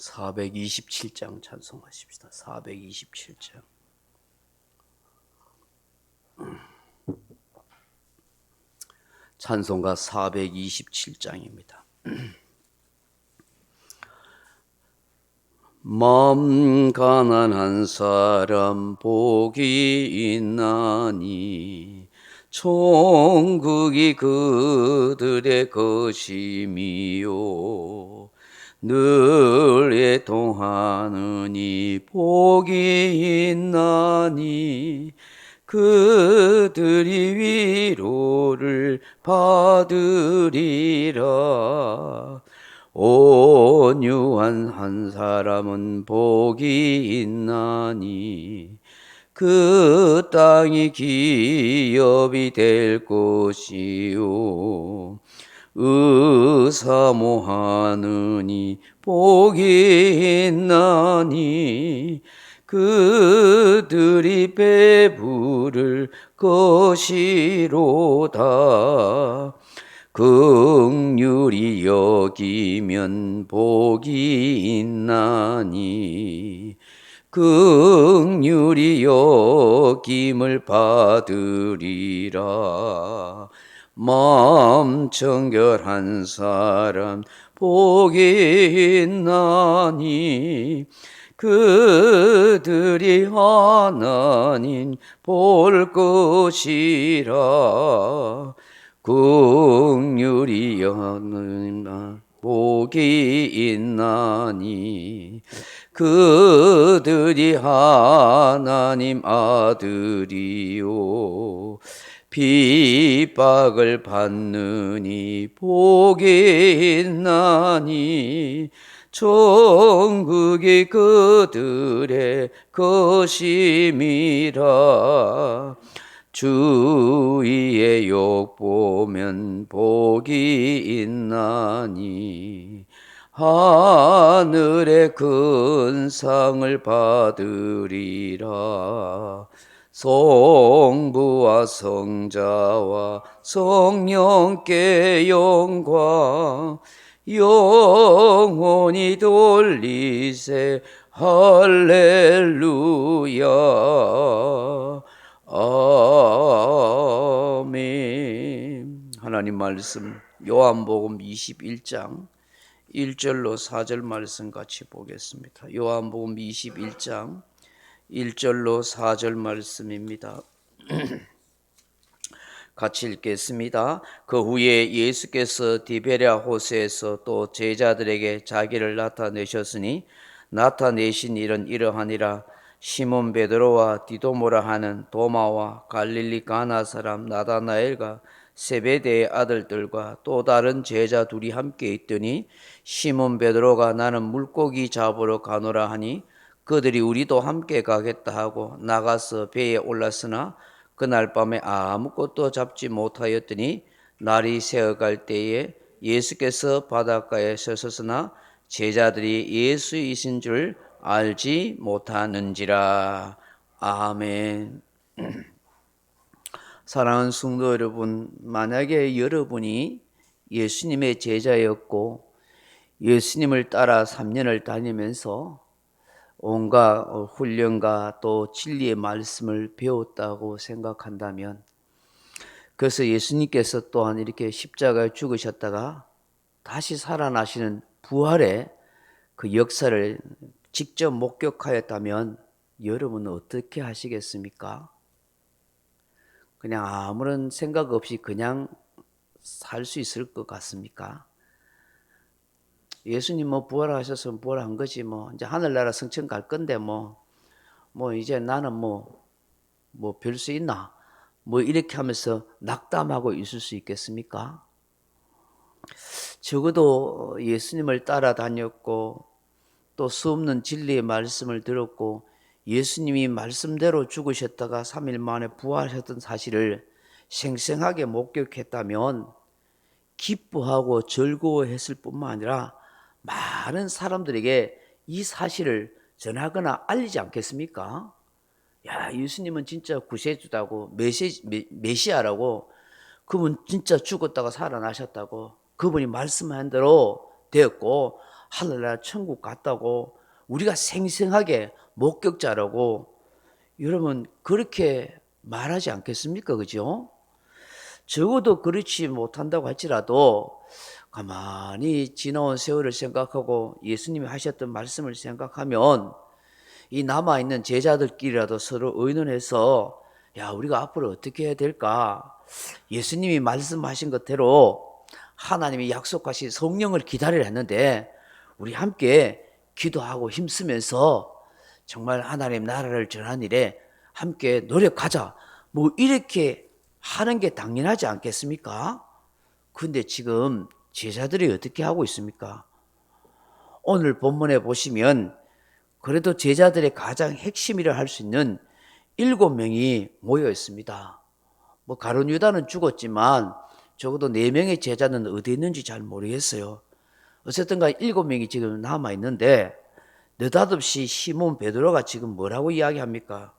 427장 찬송하십시다. 427장. 찬송가 427장입니다. 마음 가난한 사람 복이 있나니 천국이 그들의 것임이요 늘 애통하느니 복이 있나니 그들이 위로를 받으리라. 온유한 한 사람은 복이 있나니 그 땅이 기업이 될 것이요 의사모하느니 복이 있나니 그들이 배부를 것이로다. 긍휼히 여기면 복이 있나니 긍휼히 여김을 받으리라. 마음 정결한 사람 복이 있나니 그들이 하나님 볼 것이라. 긍휼히 여기면 복이 있나니 그들이 하나님 아들이요 핍박을 받느니 복이 있나니 천국이 그들의 것임이라. 주위의 욕 보면 복이 있나니 하늘의 큰 상을 받으리라. 성부와 성자와 성령께 영광 영원히 돌리세 할렐루야. 아멘. 하나님 말씀 요한복음 21장 1절로 4절 말씀 같이 보겠습니다. 요한복음 21장 1절로 4절 말씀입니다. 같이 읽겠습니다. 그 후에 예수께서 디베랴 호수에서 또 제자들에게 자기를 나타내셨으니 나타내신 일은 이러하니라. 시몬 베드로와 디도모라 하는 도마와 갈릴리 가나 사람 나다나엘과 세베대의 아들들과 또 다른 제자 둘이 함께 있더니 시몬 베드로가 나는 물고기 잡으러 가노라 하니 그들이 우리도 함께 가겠다 하고 나가서 배에 올랐으나 그날 밤에 아무것도 잡지 못하였더니 날이 새어갈 때에 예수께서 바닷가에 서셨으나 제자들이 예수이신 줄 알지 못하는지라. 아멘. 사랑하는 성도 여러분, 만약에 여러분이 예수님의 제자였고 예수님을 따라 3년을 다니면서 온갖 훈련과 또 진리의 말씀을 배웠다고 생각한다면, 그래서 예수님께서 또한 이렇게 십자가에 죽으셨다가 다시 살아나시는 부활의 그 역사를 직접 목격하였다면 여러분은 어떻게 하시겠습니까? 그냥 아무런 생각 없이 그냥 살 수 있을 것 같습니까? 예수님 부활하셔서 부활한 거지 이제 하늘나라 성천 갈 건데 이제 나는 별 수 있나 이렇게 하면서 낙담하고 있을 수 있겠습니까? 적어도 예수님을 따라다녔고 또 수없는 진리의 말씀을 들었고 예수님이 말씀대로 죽으셨다가 3일 만에 부활하셨던 사실을 생생하게 목격했다면 기뻐하고 즐거워했을 뿐만 아니라 많은 사람들에게 이 사실을 전하거나 알리지 않겠습니까? 야, 예수님은 진짜 구세주다고 메시아라고, 그분 진짜 죽었다가 살아나셨다고, 그분이 말씀한 대로 되었고 하늘나라 천국 갔다고 우리가 생생하게 목격자라고 여러분 그렇게 말하지 않겠습니까? 그죠? 적어도 그렇지 못한다고 할지라도 가만히 지나온 세월을 생각하고 예수님이 하셨던 말씀을 생각하면 이 남아있는 제자들끼리라도 서로 의논해서 야, 우리가 앞으로 어떻게 해야 될까? 예수님이 말씀하신 것대로 하나님이 약속하신 성령을 기다리려 했는데 우리 함께 기도하고 힘쓰면서 정말 하나님 나라를 전하는 일에 함께 노력하자. 뭐 이렇게 하는 게 당연하지 않겠습니까? 근데 지금 제자들이 어떻게 하고 있습니까? 오늘 본문에 보시면 그래도 제자들의 가장 핵심이라 할 수 있는 7명이 모여 있습니다. 뭐 가룟 유다는 죽었지만 적어도 4명의 제자는 어디 있는지 잘 모르겠어요. 어쨌든 간에 7명이 지금 남아 있는데 느닷없이 시몬 베드로가 지금 뭐라고 이야기합니까?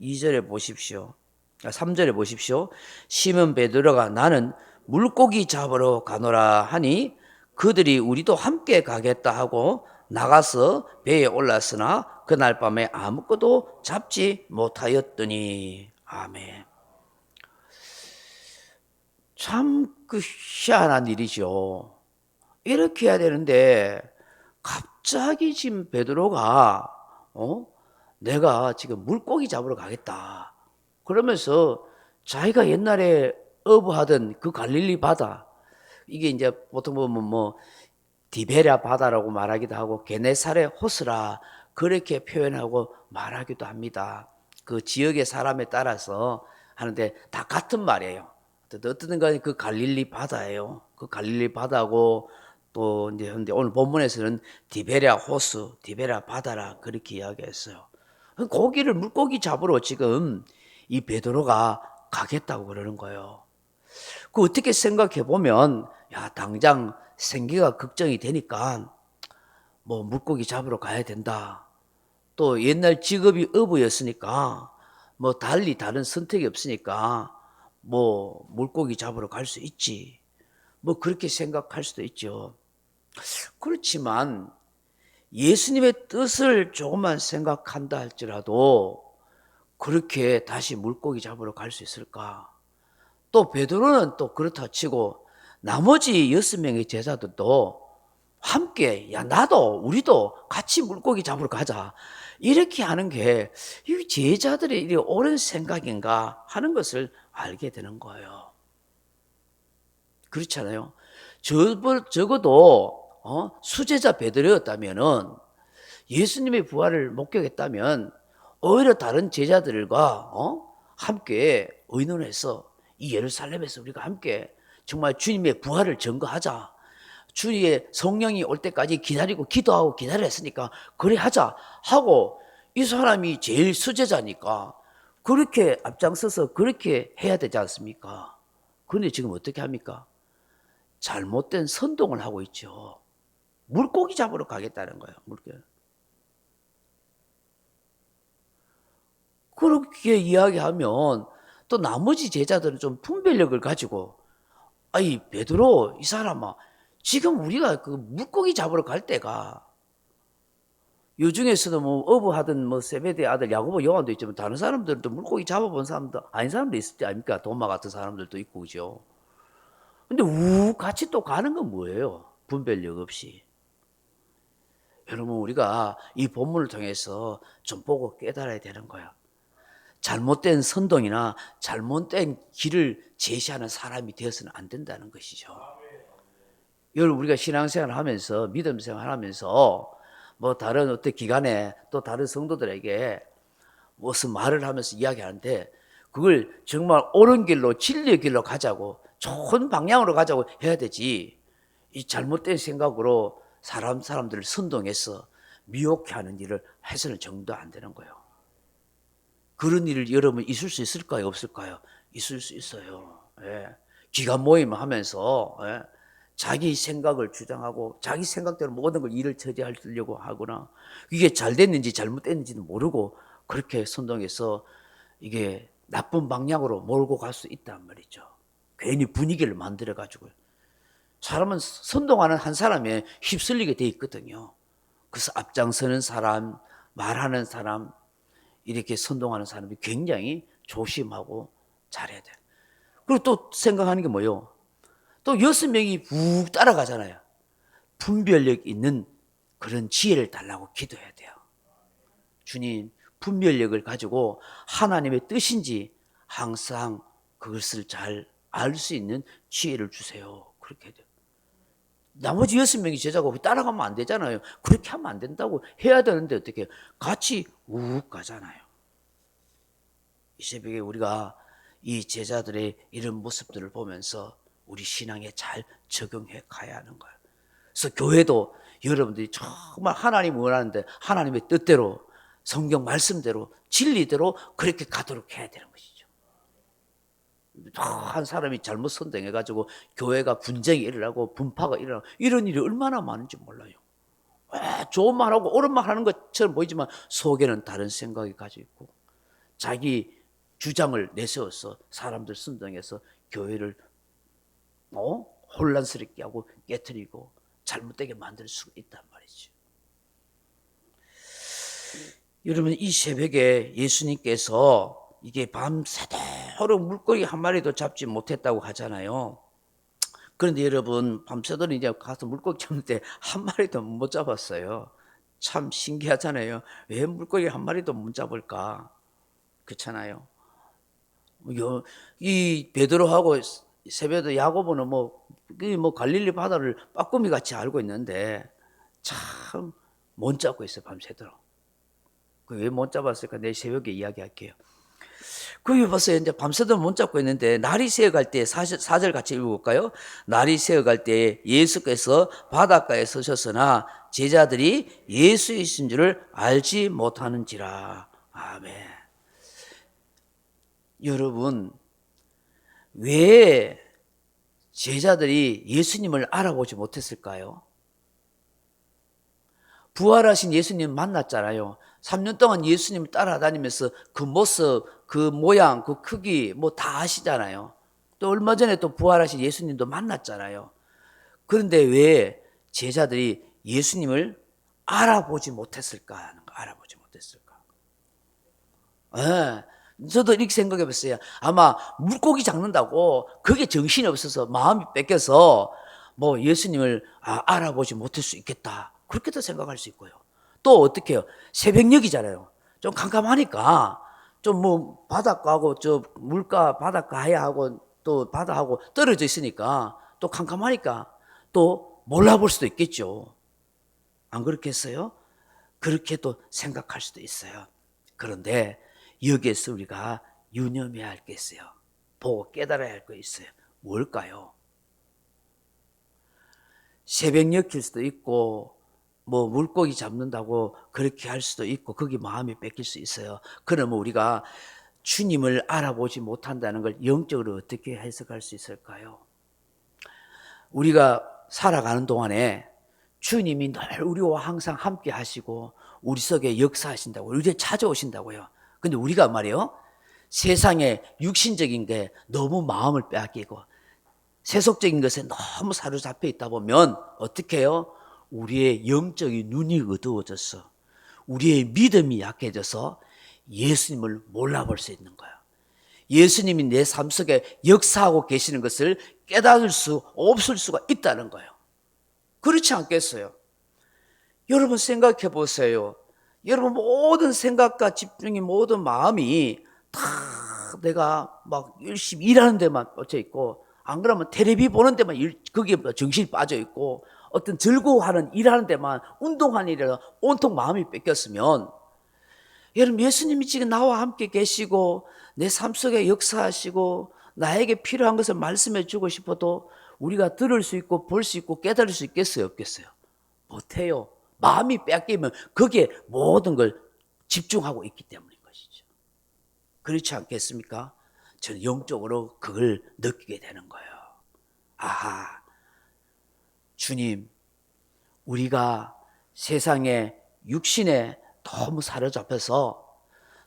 2절에 보십시오. 3절에 보십시오. 시몬 베드로가 나는 물고기 잡으러 가노라 하니 그들이 우리도 함께 가겠다 하고 나가서 배에 올랐으나 그날 밤에 아무것도 잡지 못하였더니 아멘. 참 그 희한한 일이죠. 이렇게 해야 되는데 갑자기 지금 베드로가 내가 지금 물고기 잡으러 가겠다. 그러면서 자기가 옛날에 어부하던 그 갈릴리 바다, 이게 이제 보통 보면 뭐 디베랴 바다라고 말하기도 하고 게네사렛 호스라 그렇게 표현하고 말하기도 합니다. 그 지역의 사람에 따라서 하는데 다 같은 말이에요. 어떤 간에 그 갈릴리 바다예요. 그 갈릴리 바다고 또 이제 근데 오늘 본문에서는 디베랴 호수, 디베랴 바다라 그렇게 이야기했어요. 고기를 물고기 잡으러 지금 이 베드로가 가겠다고 그러는 거예요. 그 어떻게 생각해 보면 야 당장 생계가 걱정이 되니까 뭐 물고기 잡으러 가야 된다. 또 옛날 직업이 어부였으니까 뭐 달리 다른 선택이 없으니까 뭐 물고기 잡으러 갈 수 있지. 뭐 그렇게 생각할 수도 있죠. 그렇지만 예수님의 뜻을 조금만 생각한다 할지라도 그렇게 다시 물고기 잡으러 갈 수 있을까? 또 베드로는 또 그렇다 치고 나머지 6명의 제자들도 함께 야 나도 우리도 같이 물고기 잡으러 가자 이렇게 하는 게 이 제자들의 이 옳은 생각인가 하는 것을 알게 되는 거예요. 그렇잖아요. 적어도 수제자 베드로였다면은 예수님의 부활을 목격했다면 오히려 다른 제자들과 함께 의논해서 이 예루살렘에서 우리가 함께 정말 주님의 부활을 증거하자. 주의 성령이 올 때까지 기다리고 기도하고 기다렸으니까 그래 하자 하고 이 사람이 제일 수제자니까 그렇게 앞장서서 그렇게 해야 되지 않습니까? 그런데 지금 어떻게 합니까? 잘못된 선동을 하고 있죠. 물고기 잡으러 가겠다는 거예요. 물고기. 그렇게 이야기하면 또 나머지 제자들은 좀 분별력을 가지고 아이 베드로 이 사람아 지금 우리가 그 물고기 잡으러 갈 때가 요 중에서도 뭐 어부하던 뭐 세베대 아들 야고보 요한도 있지만 다른 사람들도 물고기 잡아본 사람도 아닌 사람도 있을 때 아닙니까? 도마 같은 사람들도 있고 그죠? 근데 같이 또 가는 건 뭐예요? 분별력 없이. 여러분 우리가 이 본문을 통해서 좀 보고 깨달아야 되는 거야. 잘못된 선동이나 잘못된 길을 제시하는 사람이 되어서는 안 된다는 것이죠. 여러분 우리가 신앙생활을 하면서 믿음 생활을 하면서 뭐 다른 어떤 기관에 또 다른 성도들에게 무슨 말을 하면서 이야기하는데 그걸 정말 옳은 길로 진리의 길로 가자고 좋은 방향으로 가자고 해야 되지. 이 잘못된 생각으로 사람들을 선동해서 미혹해 하는 일을 해서는 정도 안 되는 거예요. 그런 일을 여러분 있을 수 있을까요? 없을까요? 있을 수 있어요. 예. 기관 모임을 하면서 자기 생각을 주장하고 자기 생각대로 모든 걸 일을 처리하려고 하거나 이게 잘 됐는지 잘못됐는지는 모르고 그렇게 선동해서 이게 나쁜 방향으로 몰고 갈 수 있단 말이죠. 괜히 분위기를 만들어 가지고 사람은 선동하는 한 사람에 휩쓸리게 돼 있거든요. 그래서 앞장서는 사람, 말하는 사람, 이렇게 선동하는 사람이 굉장히 조심하고 잘해야 돼요. 그리고 또 생각하는 게 뭐예요? 또 6명이 푹 따라가잖아요. 분별력 있는 그런 지혜를 달라고 기도해야 돼요. 주님, 분별력을 가지고 하나님의 뜻인지 항상 그것을 잘 알 수 있는 지혜를 주세요. 그렇게 해야 돼요. 나머지 6명이 제자고 따라가면 안 되잖아요. 그렇게 하면 안 된다고 해야 되는데 어떻게 해요? 같이 욱 가잖아요. 이 새벽에 우리가 이 제자들의 이런 모습들을 보면서 우리 신앙에 잘 적용해 가야 하는 거예요. 그래서 교회도 여러분들이 정말 하나님 원하는데 하나님의 뜻대로 성경 말씀대로 진리대로 그렇게 가도록 해야 되는 것이죠. 한 사람이 잘못 선동해가지고 교회가 분쟁이 일어나고 분파가 일어나고 이런 일이 얼마나 많은지 몰라요. 좋은 말하고 옳은 말 하는 것처럼 보이지만 속에는 다른 생각이 가지고 있고 자기 주장을 내세워서 사람들 선동해서 교회를 혼란스럽게 하고 깨트리고 잘못되게 만들 수가 있단 말이죠. 여러분, 이 새벽에 예수님께서 이게 밤새도록 물고기 한 마리도 잡지 못했다고 하잖아요. 그런데 여러분, 밤새도록 이제 가서 물고기 잡는데 한 마리도 못 잡았어요. 참 신기하잖아요. 왜 물고기 한 마리도 못 잡을까? 그렇잖아요. 이 베드로하고 세베드 야고보는 뭐 갈릴리 바다를 빠꾸미 같이 알고 있는데 참 못 잡고 있어요, 밤새도록. 왜 못 잡았을까? 내일 새벽에 이야기할게요. 그게 봤어요. 이제 밤새도록 못 잡고 있는데 날이 새어갈 때 4절 같이 읽어볼까요? 날이 새어갈 때 예수께서 바닷가에 서셨으나 제자들이 예수이신 줄을 알지 못하는지라. 아멘. 여러분, 왜 제자들이 예수님을 알아보지 못했을까요? 부활하신 예수님 만났잖아요. 3년 동안 예수님을 따라다니면서 그 모습, 그 모양, 그 크기 뭐 다 아시잖아요. 또 얼마 전에 또 부활하신 예수님도 만났잖아요. 그런데 왜 제자들이 예수님을 알아보지 못했을까? 알아보지 못했을까? 저도 이렇게 생각해 봤어요. 아마 물고기 잡는다고 그게 정신이 없어서 마음이 뺏겨서 뭐 예수님을 알아보지 못할 수 있겠다. 그렇게도 생각할 수 있고요. 또 어떻게 해요? 새벽녘이잖아요. 좀 캄캄하니까 좀 뭐 바닷가하고 저 물가 바닷가 하야하고 또 바다하고 떨어져 있으니까 또 캄캄하니까 또 몰라볼 수도 있겠죠. 안 그렇겠어요? 그렇게 또 생각할 수도 있어요. 그런데 여기에서 우리가 유념해야 할 게 있어요. 보고 깨달아야 할 거 있어요. 뭘까요? 새벽녘일 수도 있고 뭐 물고기 잡는다고 그렇게 할 수도 있고 거기 마음이 뺏길 수 있어요. 그러면 우리가 주님을 알아보지 못한다는 걸 영적으로 어떻게 해석할 수 있을까요? 우리가 살아가는 동안에 주님이 늘 우리와 항상 함께 하시고 우리 속에 역사하신다고 우리에 찾아오신다고요. 근데 우리가 말이에요, 세상에 육신적인 게 너무 마음을 빼앗기고 세속적인 것에 너무 사로잡혀 있다 보면 어떻게 해요? 우리의 영적인 눈이 어두워져서 우리의 믿음이 약해져서 예수님을 몰라볼 수 있는 거예요. 예수님이 내 삶 속에 역사하고 계시는 것을 깨달을 수 없을 수가 있다는 거예요. 그렇지 않겠어요? 여러분 생각해 보세요. 여러분 모든 생각과 집중이 모든 마음이 다 내가 막 열심히 일하는 데만 뻗쳐 있고 안 그러면 텔레비 보는 데만 거기에 정신이 빠져 있고 어떤 즐거워하는 일하는 데만 운동하는 일에 온통 마음이 뺏겼으면 여러분 예수님이 지금 나와 함께 계시고 내 삶 속에 역사하시고 나에게 필요한 것을 말씀해 주고 싶어도 우리가 들을 수 있고 볼 수 있고 깨달을 수 있겠어요? 없겠어요? 못해요. 마음이 뺏기면 거기에 모든 걸 집중하고 있기 때문인 것이죠. 그렇지 않겠습니까? 저는 영적으로 그걸 느끼게 되는 거예요. 아하, 주님, 우리가 세상에 육신에 너무 사로잡혀서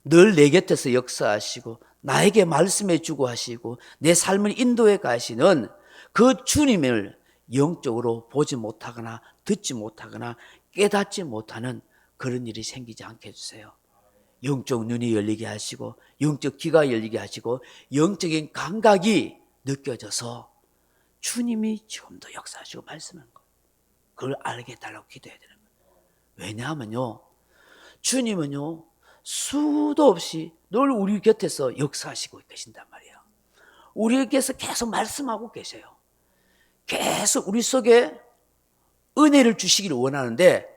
늘 내 곁에서 역사하시고 나에게 말씀해 주고 하시고 내 삶을 인도해 가시는 그 주님을 영적으로 보지 못하거나 듣지 못하거나 깨닫지 못하는 그런 일이 생기지 않게 해주세요. 영적 눈이 열리게 하시고 영적 귀가 열리게 하시고 영적인 감각이 느껴져서 주님이 지금도 역사하시고 말씀하는 거예요. 그걸 알게 해달라고 기도해야 되는 거예요. 왜냐하면요, 주님은요 수도 없이 늘 우리 곁에서 역사하시고 계신단 말이에요. 우리에게서 계속 말씀하고 계세요. 계속 우리 속에 은혜를 주시기를 원하는데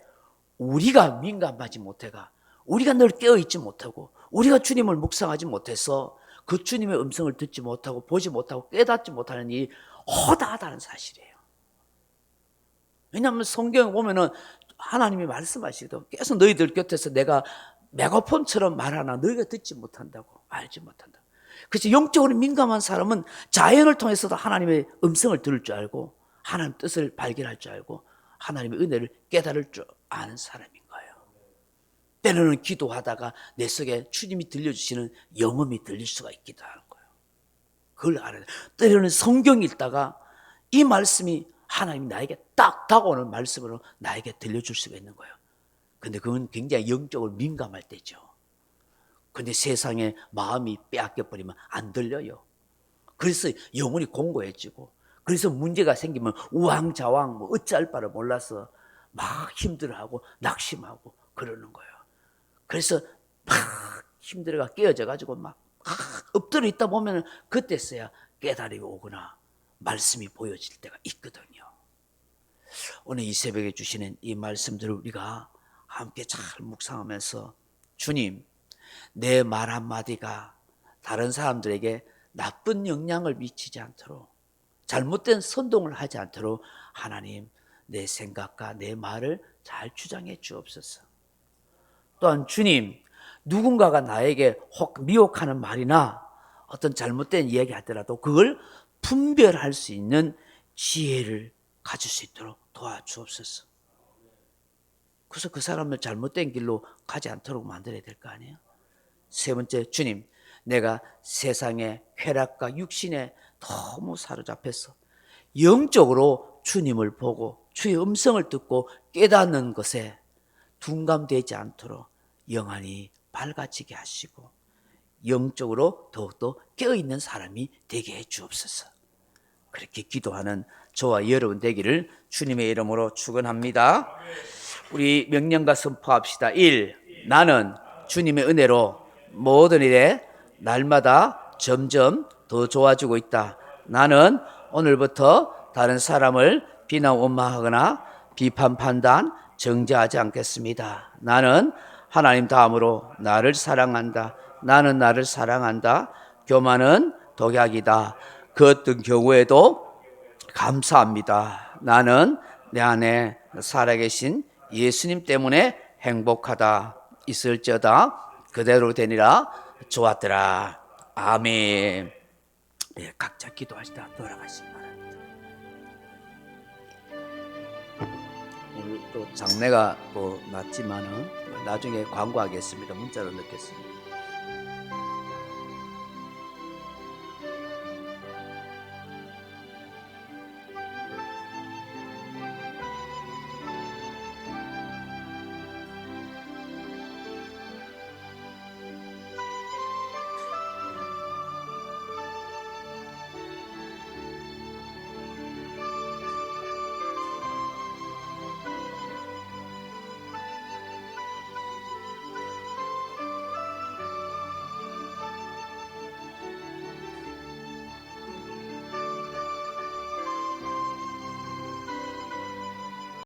우리가 민감하지 못해가, 우리가 늘 깨어있지 못하고 우리가 주님을 묵상하지 못해서 그 주님의 음성을 듣지 못하고 보지 못하고 깨닫지 못하는 일이 허다하다는 사실이에요. 왜냐하면 성경에 보면은 하나님이 말씀하시거든. 계속 너희들 곁에서 내가 메가폰처럼 말하나 너희가 듣지 못한다고, 알지 못한다고. 그래서 영적으로 민감한 사람은 자연을 통해서도 하나님의 음성을 들을 줄 알고 하나님 뜻을 발견할 줄 알고 하나님의 은혜를 깨달을 줄 아는 사람인 거예요. 때로는 기도하다가 내 속에 주님이 들려주시는 영음이 들릴 수가 있기도 하는 거예요. 그걸 알아야 돼요. 때로는 성경 읽다가 이 말씀이 하나님이 나에게 딱 다가오는 말씀으로 나에게 들려줄 수가 있는 거예요. 근데 그건 굉장히 영적으로 민감할 때죠. 근데 세상에 마음이 빼앗겨버리면 안 들려요. 그래서 영혼이 공고해지고, 그래서 문제가 생기면 우왕좌왕 뭐 어찌할 바를 몰라서 막 힘들어하고 낙심하고 그러는 거예요. 그래서 막 힘들어가 깨어져 가지고 막 엎드려 있다 보면 그때서야 깨달음이 오거나 말씀이 보여질 때가 있거든요. 오늘 이 새벽에 주시는 이 말씀들을 우리가 함께 잘 묵상하면서, 주님, 내 말 한마디가 다른 사람들에게 나쁜 영향을 미치지 않도록, 잘못된 선동을 하지 않도록 하나님 내 생각과 내 말을 잘 주장해 주옵소서. 또한 주님, 누군가가 나에게 혹 미혹하는 말이나 어떤 잘못된 이야기 하더라도 그걸 분별할 수 있는 지혜를 가질 수 있도록 도와주옵소서. 그래서 그 사람을 잘못된 길로 가지 않도록 만들어야 될 거 아니에요. 세 번째, 주님, 내가 세상의 쾌락과 육신에 너무 사로잡혀서 영적으로 주님을 보고 주의 음성을 듣고 깨닫는 것에 둔감되지 않도록 영안이 밝아지게 하시고 영적으로 더욱더 깨어있는 사람이 되게 해 주옵소서. 그렇게 기도하는 저와 여러분 되기를 주님의 이름으로 축원합니다. 우리 명령과 선포합시다. 1. 나는 주님의 은혜로 모든 일에 날마다 점점 더 좋아지고 있다. 나는 오늘부터 다른 사람을 비난 원망하거나 비판 판단 정죄하지 않겠습니다. 나는 하나님 다음으로 나를 사랑한다. 나는 나를 사랑한다. 교만은 독약이다. 그 어떤 경우에도 감사합니다. 나는 내 안에 살아계신 예수님 때문에 행복하다. 있을지어다 그대로 되니라. 좋았더라. 아멘. 네, 각자 기도하시다 돌아가시기 바랍니다. 오늘 또 장례가 또 났지만은 나중에 광고하겠습니다. 문자로 넣겠습니다.